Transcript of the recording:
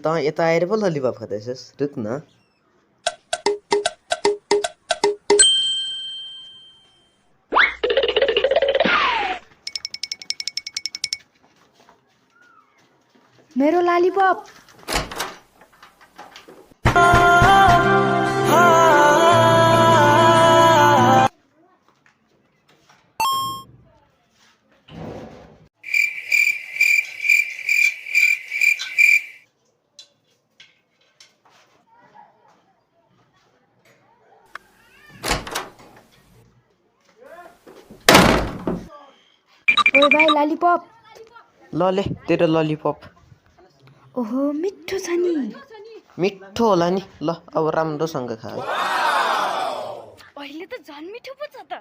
त यता आएर पो ललिपप खाँदैछस् रुक न मेरो लालीपप ओए भाइ लालीपप ल ले तेरो ललिपप ओहो मिठो छ नि मिठो होला नि ल अब राम्रोसँग खा अहिले त झन् मिठो पो छ त